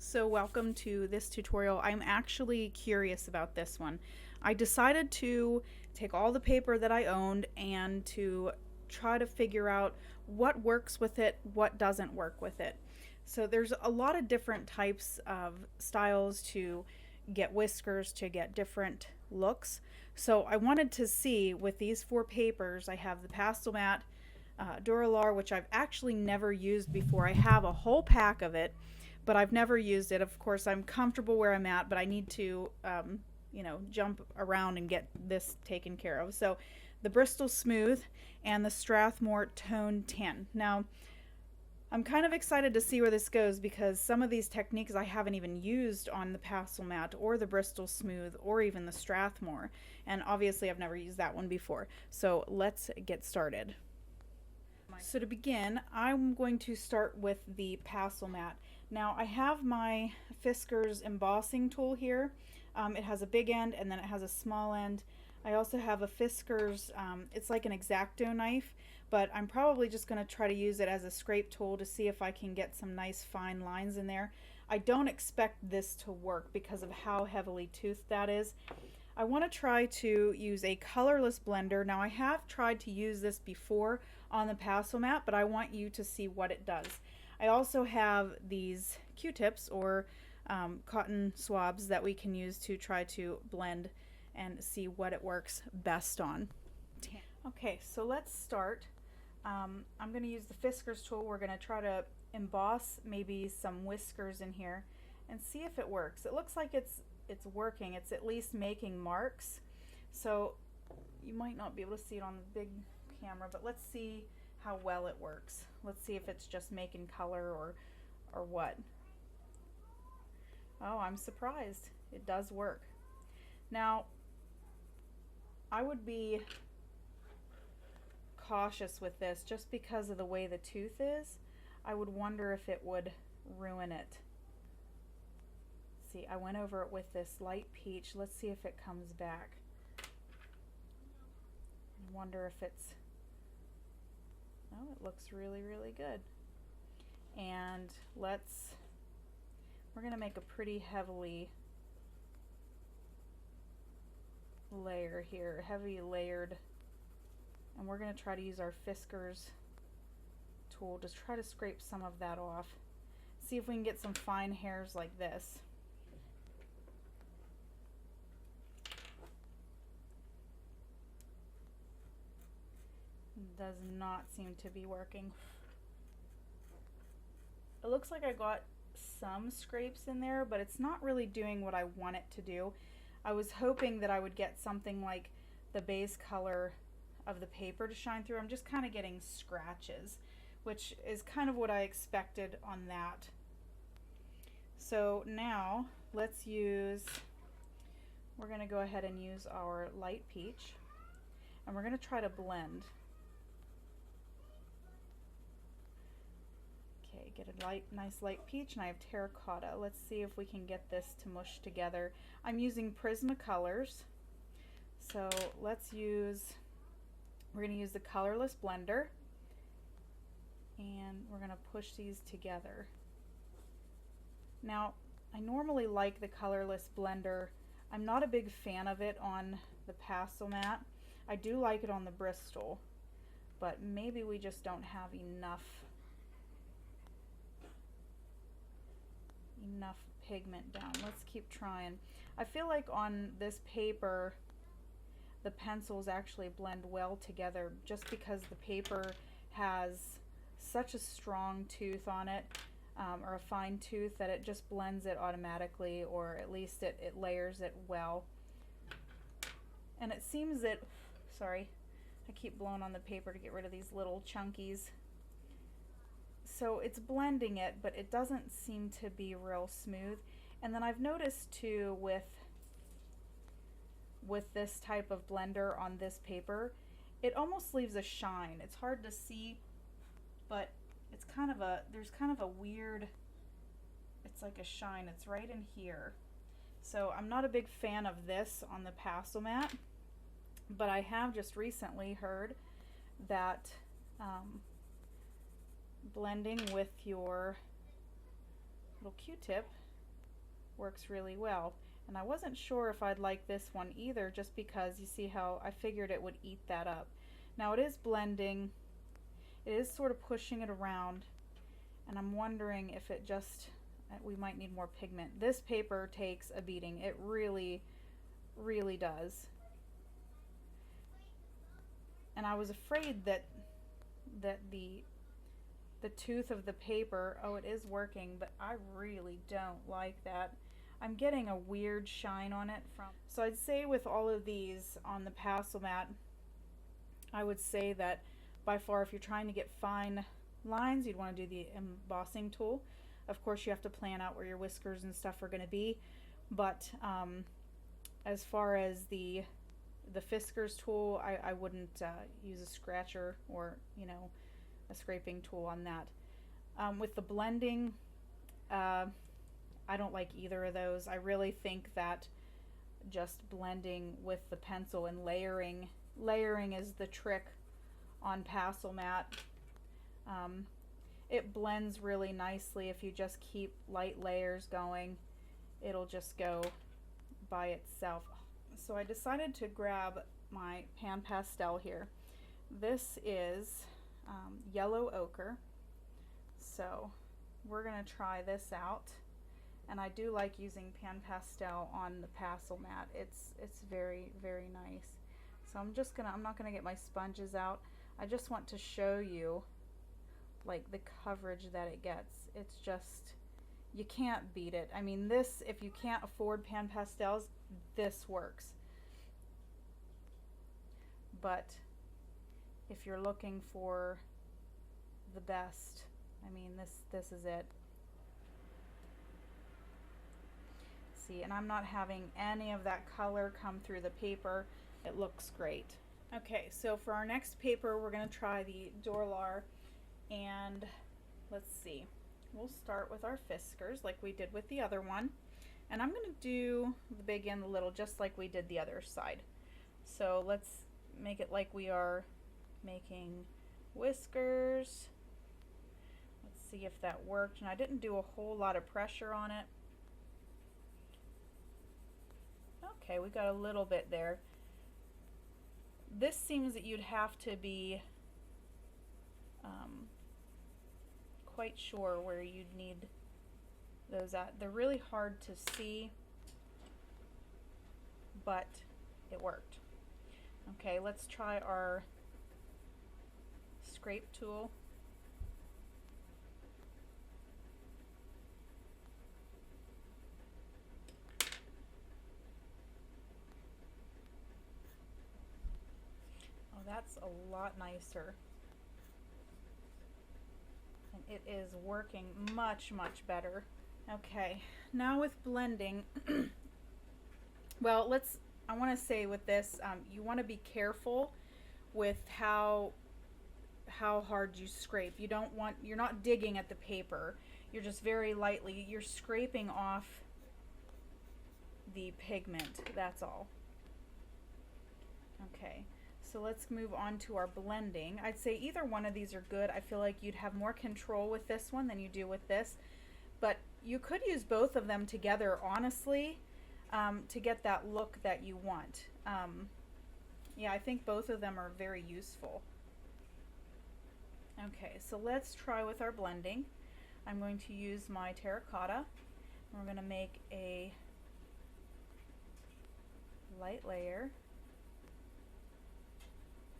So welcome to this tutorial. I'm actually curious about this one. I decided to take all the paper that I owned and to try to figure out what works with it, what doesn't work with it. So there's a lot of different types of styles to get whiskers, to get different looks. So I wanted to see with these four papers, I have the pastel mat, Doorlar, which I've actually never used before. I have a whole pack of it, but I've never used it. Of course, I'm comfortable where I'm at, but I need to, jump around and get this taken care of. So the Bristol Smooth and the Strathmore Tan. Now, I'm kind of excited to see where this goes because some of these techniques I haven't even used on the pastel mat or the Bristol Smooth or even the Strathmore. And obviously I've never used that one before. So let's get started. So to begin, I'm going to start with the pastel mat. Now I have my Fiskars embossing tool here. It has a big end and then it has a small end. I also have a Fiskars, it's like an X-Acto knife, but I'm probably just going to try to use it as a scrape tool to see if I can get some nice fine lines in there. I don't expect this to work because of how heavily toothed that is. I want to try to use a colorless blender. Now I have tried to use this before on the pastel mat, but I want you to see what it does. I also have these Q-tips or cotton swabs that we can use to try to blend and see what it works best on. Okay, so let's start. I'm going to use the Fiskars tool. We're going to try to emboss maybe some whiskers in here and see if it works. It looks like it's working. It's at least making marks. So you might not be able to see it on the big camera, but let's see how well it works. Let's see if it's just making color or what. Oh, I'm surprised. It does work. Now, I would be cautious with this just because of the way the tooth is. I would wonder if it would ruin it. See, I went over it with this light peach. Let's see if it comes back. I wonder if it's... Oh, it looks really, really good. And we're going to make a pretty heavily layer here, heavy layered, and we're going to try to use our Fiskars tool to try to scrape some of that off. See if we can get some fine hairs like this. Does not seem to be working. It looks like I got some scrapes in there, but it's not really doing what I want it to do. I was hoping that I would get something like the base color of the paper to shine through. I'm just kind of getting scratches, which is kind of what I expected on that. So now we're going to go ahead and use our light peach, and we're going to try to blend. Okay, get a nice light peach, and I have terracotta. Let's see if we can get this to mush together. I'm using Prismacolors, so we're going to use the Colorless Blender, and we're going to push these together. Now, I normally like the Colorless Blender. I'm not a big fan of it on the pastel mat. I do like it on the Bristol, but maybe we just don't have enough pigment down. Let's keep trying. I feel like on this paper the pencils actually blend well together just because the paper has such a strong tooth on it, or a fine tooth, that it just blends it automatically, or at least it layers it well. And it seems that, sorry, I keep blowing on the paper to get rid of these little chunkies. So it's blending it, but it doesn't seem to be real smooth. And then I've noticed too with this type of blender on this paper, it almost leaves a shine. It's hard to see, but it's there's kind of a weird, it's like a shine. It's right in here. So I'm not a big fan of this on the pastel mat, but I have just recently heard that blending with your little Q-tip works really well. And I wasn't sure if I'd like this one either, just because you see how I figured it would eat that up. Now it is blending, it is sort of pushing it around, and I'm wondering if it just, we might need more pigment. This paper takes a beating. It really, really does. And I was afraid that the tooth of the paper, oh, it is working, but I really don't like that. I'm getting a weird shine on it from, so I'd say with all of these on the pastel mat, I would say that by far, if you're trying to get fine lines, you'd want to do the embossing tool. Of course, you have to plan out where your whiskers and stuff are going to be, but as far as the Fiskars tool, I wouldn't use a scratcher or, you know, a scraping tool on that. With the blending, I don't like either of those. I really think that just blending with the pencil and layering is the trick on pastel mat. It blends really nicely if you just keep light layers going. It'll just go by itself. So I decided to grab my pan pastel here. This is yellow ochre. So we're gonna try this out. And I do like using pan pastel on the pastel mat. It's very, very nice. So I'm not gonna get my sponges out. I just want to show you like the coverage that it gets. It's just, you can't beat it. I mean, this, if you can't afford pan pastels, this works. But if you're looking for the best, I mean, this is it. See, and I'm not having any of that color come through the paper. It looks great. Okay, so for our next paper, we're going to try the Doorlar, and let's see. We'll start with our Fiskars like we did with the other one, and I'm going to do the big and the little just like we did the other side. So let's make it like we are making whiskers. Let's see if that worked, and I didn't do a whole lot of pressure on it. Okay, we got a little bit there. This seems that you'd have to be quite sure where you'd need those at. They're really hard to see, but it worked. Okay, let's try our scrape tool. That's a lot nicer, and it is working much better. Okay, now with blending, well, I want to say with this, you want to be careful with how hard you scrape. You're not digging at the paper, you're just very lightly, you're scraping off the pigment, that's all. Okay. So let's move on to our blending. I'd say either one of these are good. I feel like you'd have more control with this one than you do with this. But you could use both of them together, honestly, to get that look that you want. Yeah, I think both of them are very useful. Okay, so let's try with our blending. I'm going to use my terracotta. We're going to make a light layer.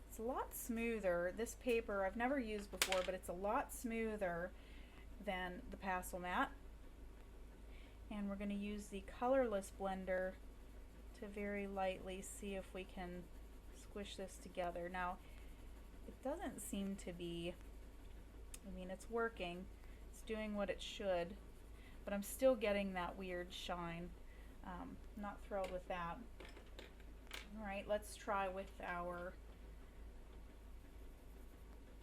It's a lot smoother. This paper I've never used before, but it's a lot smoother than the pastel mat. And we're going to use the Colorless Blender to very lightly see if we can squish this together. Now, it doesn't seem to be, I mean, it's working. It's doing what it should, but I'm still getting that weird shine. Not thrilled with that. All right, let's try with our,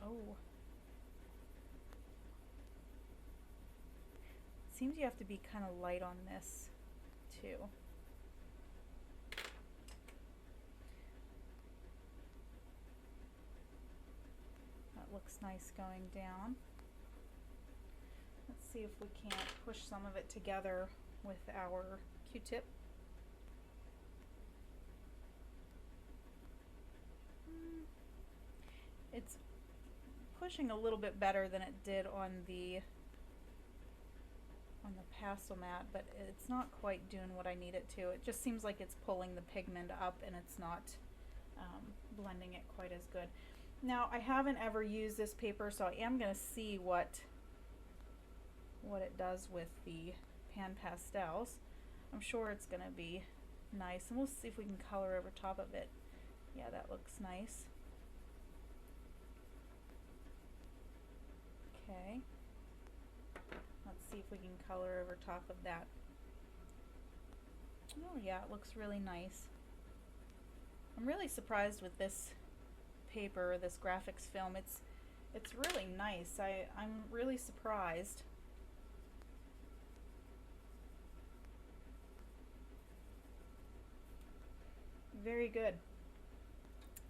oh. It seems you have to be kind of light on this too. That looks nice going down. Let's see if we can't push some of it together with our Q-tip. It's pushing a little bit better than it did on the pastel mat, but it's not quite doing what I need it to. It just seems like it's pulling the pigment up and it's not blending it quite as good. Now, I haven't ever used this paper, so I am going to see what it does with the pan pastels. I'm sure it's going to be nice, and we'll see if we can color over top of it. Yeah, that looks nice. Okay. Let's see if we can color over top of that. Oh yeah, it looks really nice. I'm really surprised with this paper, this graphics film. It's really nice. I'm really surprised. Very good.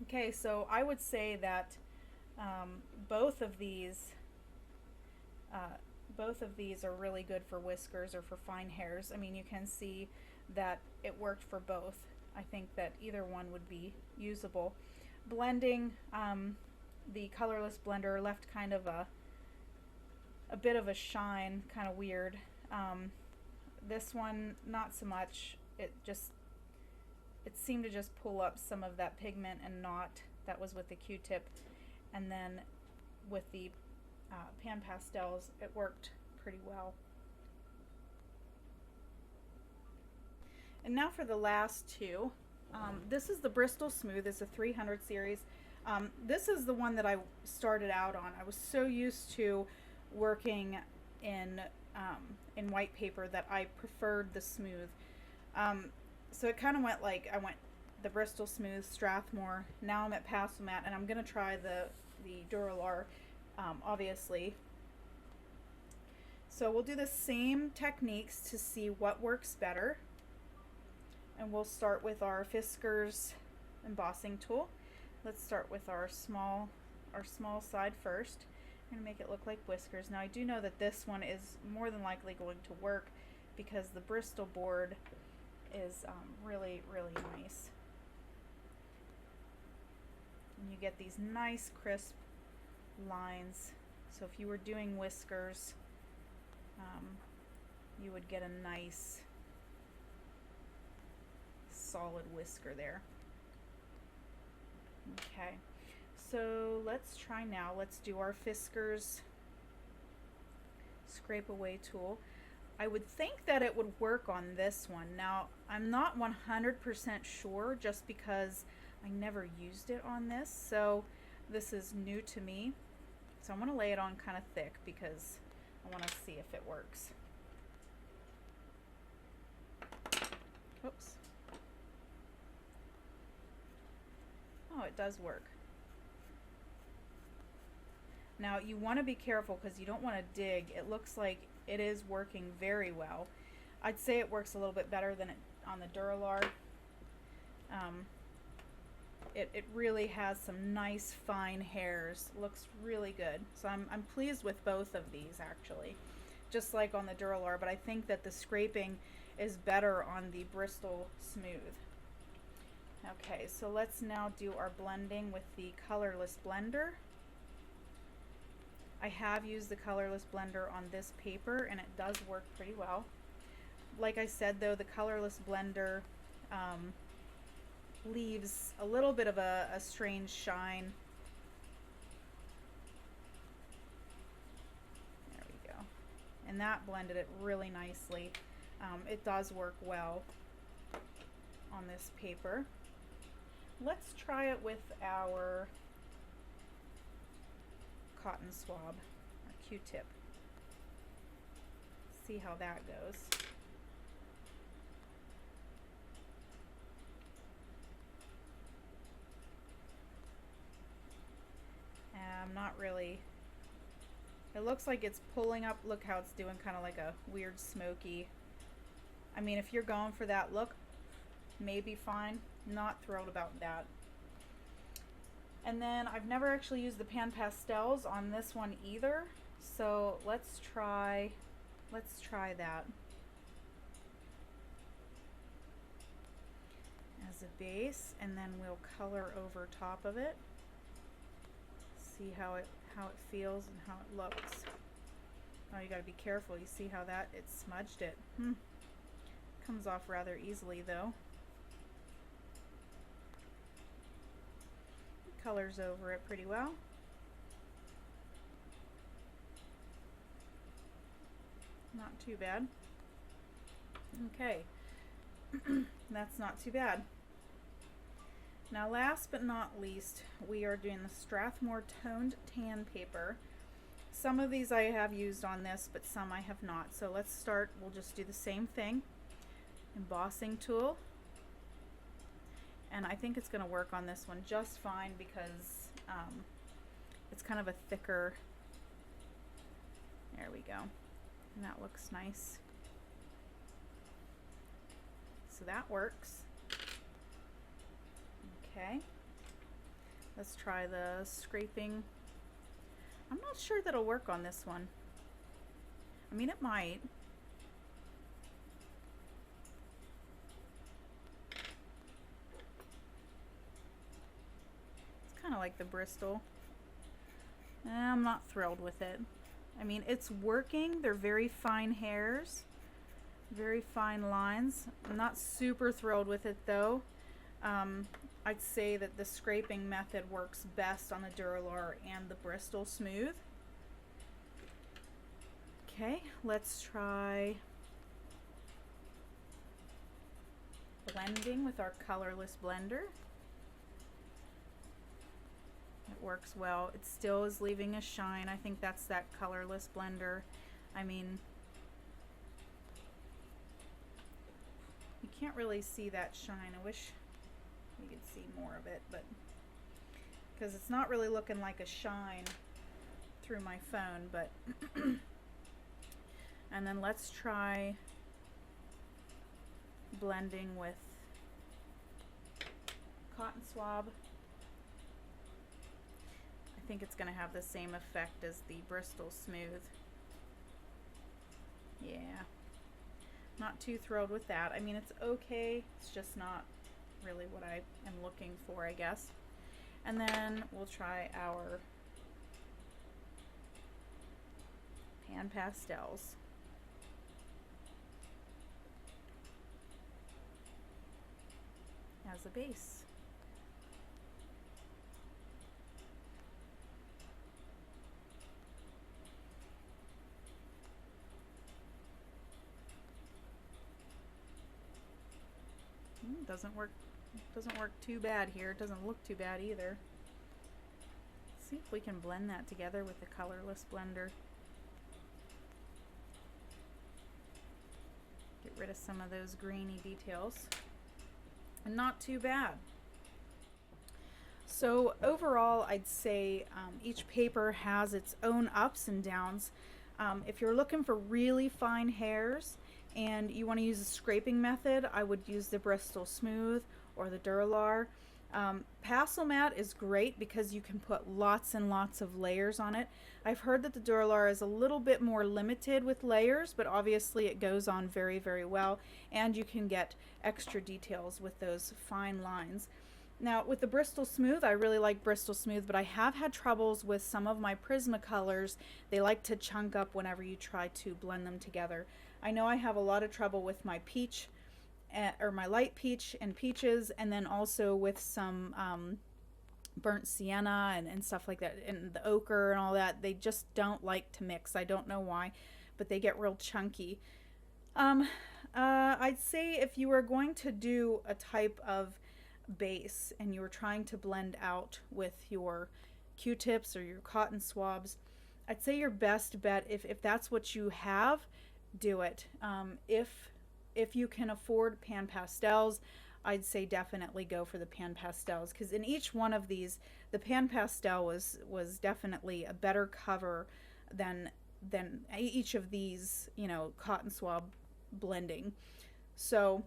Okay, so I would say that both of these are really good for whiskers or for fine hairs. I mean, you can see that it worked for both. I think that either one would be usable. Blending, the Colorless Blender left kind of a bit of a shine, kind of weird. This one, not so much. It seemed to just pull up some of that pigment and not, that was with the Q-tip. And then with the pan pastels, it worked pretty well. And now for the last two. This is the Bristol Smooth. It's a 300 series. This is the one that I started out on. I was so used to working in white paper that I preferred the smooth. So it kind of went like, I went the Bristol Smooth, Strathmore. Now I'm at pastel mat, and I'm gonna try the Doorlar, obviously. So we'll do the same techniques to see what works better. And we'll start with our Fiskars embossing tool. Let's start with our small side first. I'm gonna make it look like whiskers. Now I do know that this one is more than likely going to work because the Bristol board is really, really nice. And you get these nice crisp lines. So if you were doing whiskers, you would get a nice solid whisker there. Okay, so let's try now. Let's do our Fiskars scrape away tool. I would think that it would work on this one. Now, I'm not 100% sure just because I never used it on this, so this is new to me. So I'm going to lay it on kind of thick because I want to see if it works. Oops. Oh, it does work. Now you want to be careful because you don't want to dig. It looks like it is working very well. I'd say it works a little bit better than it on the Doorlar. It really has some nice fine hairs. Looks really good. So I'm pleased with both of these actually, just like on the Doorlar, but I think that the scraping is better on the Bristol Smooth. Okay, so let's now do our blending with the Colorless Blender. I have used the Colorless Blender on this paper and it does work pretty well. Like I said though, the Colorless Blender leaves a little bit of a strange shine. There we go. And that blended it really nicely. It does work well on this paper. Let's try it with our cotton swab, our Q-tip. See how that goes. I'm not really, it looks like it's pulling up. Look how it's doing kind of like a weird smoky. I mean, if you're going for that look, maybe fine. Not thrilled about that. And then I've never actually used the pan pastels on this one either, so let's try that. as a base, and then we'll color over top of it. See how it feels and how it looks. Oh, you gotta be careful. You see how it smudged it. Comes off rather easily though. It colors over it pretty well. Not too bad. Okay. That's not too bad. Now last but not least, we are doing the Strathmore Toned Tan paper. Some of these I have used on this, but some I have not. So let's start, we'll just do the same thing. Embossing tool. And I think it's going to work on this one just fine because it's kind of a thicker, there we go. And that looks nice. So that works. Okay. Let's try the scraping. I'm not sure that'll work on this one. I mean, it might. It's kind of like the Bristol. I'm not thrilled with it. I mean, it's working. They're very fine hairs, very fine lines. I'm not super thrilled with it though. I'd say that the scraping method works best on the Doorlar and the Bristol Smooth. Okay, let's try blending with our Colorless Blender. It works well. It still is leaving a shine. I think that's that Colorless Blender. I mean, you can't really see that shine. I wish you could see more of it, but because it's not really looking like a shine through my phone, but and then let's try blending with cotton swab. I think it's going to have the same effect as the Bristol Smooth. Yeah, not too thrilled with that. I mean, it's okay, it's just not really what I am looking for, I guess. And then we'll try our pan pastels. As a base. Doesn't work too bad here. It doesn't look too bad either. Let's see if we can blend that together with the Colorless Blender. Get rid of some of those grainy details. And not too bad. So overall, I'd say each paper has its own ups and downs. If you're looking for really fine hairs and you want to use a scraping method, I would use the Bristol Smooth or the Doorlar. Pastel mat is great because you can put lots and lots of layers on it. I've heard that the Doorlar is a little bit more limited with layers, but obviously it goes on very, very well, and you can get extra details with those fine lines. Now with the Bristol Smooth, I really like Bristol Smooth, but I have had troubles with some of my Prismacolors. They like to chunk up whenever you try to blend them together. I know I have a lot of trouble with my peach, or my light peach and peaches, and then also with some burnt sienna and stuff like that, and the ochre and all that. They just don't like to mix. I don't know why, but they get real chunky. I'd say if you were going to do a type of base and you were trying to blend out with your Q-tips or your cotton swabs, I'd say your best bet, if that's what you have, do it. If you can afford pan pastels, I'd say definitely go for the pan pastels, because in each one of these, the pan pastel was definitely a better cover than each of these, you know, cotton swab blending. So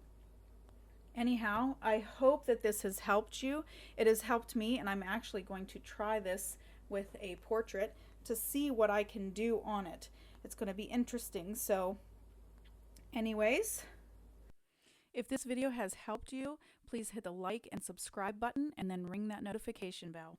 anyhow, I hope that this has helped you. It has helped me, and I'm actually going to try this with a portrait to see what I can do on it. It's going to be interesting. So anyways, If this video has helped you, please hit the like and subscribe button and then ring that notification bell.